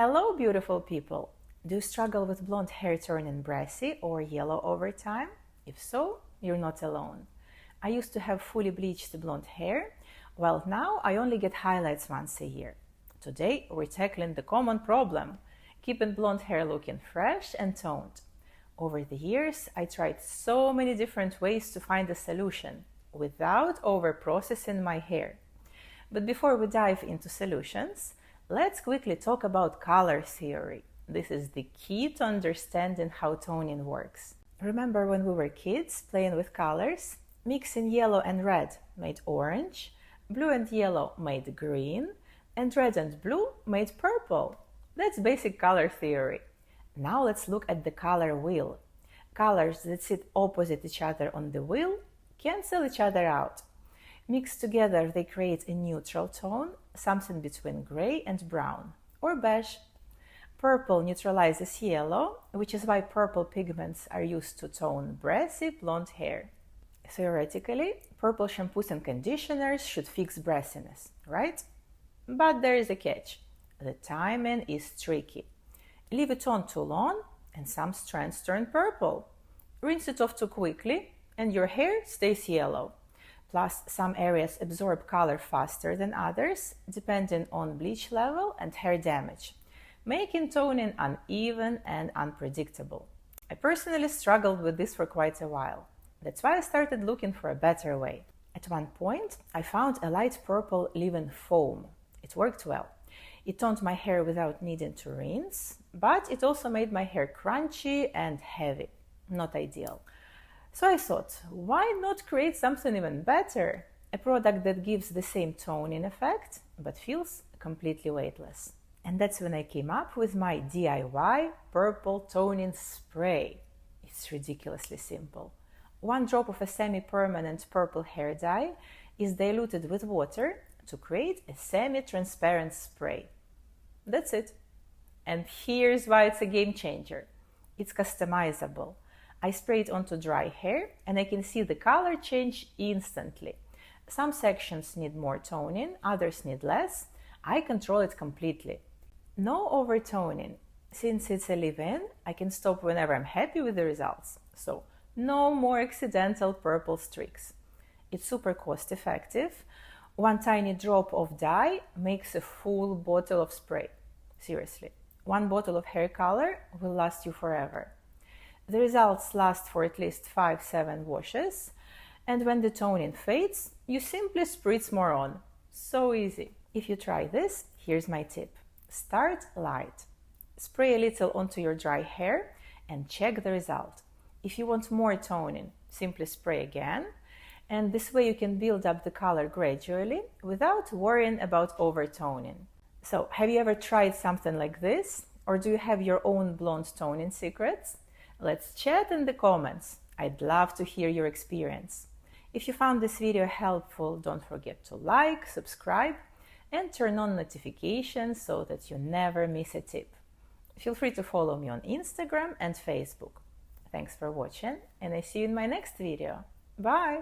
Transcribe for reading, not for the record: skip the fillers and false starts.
Hello, beautiful people! Do you struggle with blonde hair turning brassy or yellow over time? If so, you're not alone. I used to have fully bleached blonde hair, while now I only get highlights once a year. Today, we're tackling the common problem, keeping blonde hair looking fresh and toned. Over the years, I tried so many different ways to find a solution without over-processing my hair. But before we dive into solutions, let's quickly talk about color theory. This is the key to understanding how toning works. Remember when we were kids playing with colors? Mixing yellow and red made orange, blue and yellow made green, and red and blue made purple. That's basic color theory. Now let's look at the color wheel. Colors that sit opposite each other on the wheel cancel each other out. Mixed together, they create a neutral tone, something between gray and brown, or beige. Purple neutralizes yellow, which is why purple pigments are used to tone brassy blonde hair. Theoretically, purple shampoos and conditioners should fix brassiness, right? But there is a catch. The timing is tricky. Leave it on too long, and some strands turn purple. Rinse it off too quickly, and your hair stays yellow. Plus, some areas absorb color faster than others, depending on bleach level and hair damage, making toning uneven and unpredictable. I personally struggled with this for quite a while. That's why I started looking for a better way. At one point, I found a light purple leave-in foam. It worked well. It toned my hair without needing to rinse, but it also made my hair crunchy and heavy. Not ideal. So I thought, why not create something even better? A product that gives the same toning effect, but feels completely weightless. And that's when I came up with my DIY purple toning spray. It's ridiculously simple. 1 drop of a semi-permanent purple hair dye is diluted with water to create a semi-transparent spray. That's it. And here's why it's a game changer. It's customizable. I spray it onto dry hair and I can see the color change instantly. Some sections need more toning, others need less. I control it completely. No over-toning. Since it's a leave-in, I can stop whenever I'm happy with the results. So, no more accidental purple streaks. It's super cost-effective. 1 tiny drop of dye makes a full bottle of spray. Seriously, 1 bottle of hair color will last you forever. The results last for at least 5-7 washes, and when the toning fades, you simply spritz more on. So easy. If you try this, here's my tip. Start light. Spray a little onto your dry hair and check the result. If you want more toning, simply spray again, and this way you can build up the color gradually without worrying about over-toning. So, have you ever tried something like this? Or do you have your own blonde toning secrets? Let's chat in the comments. I'd love to hear your experience. If you found this video helpful, don't forget to like, subscribe, and turn on notifications so that you never miss a tip. Feel free to follow me on Instagram and Facebook. Thanks for watching, and I see you in my next video. Bye!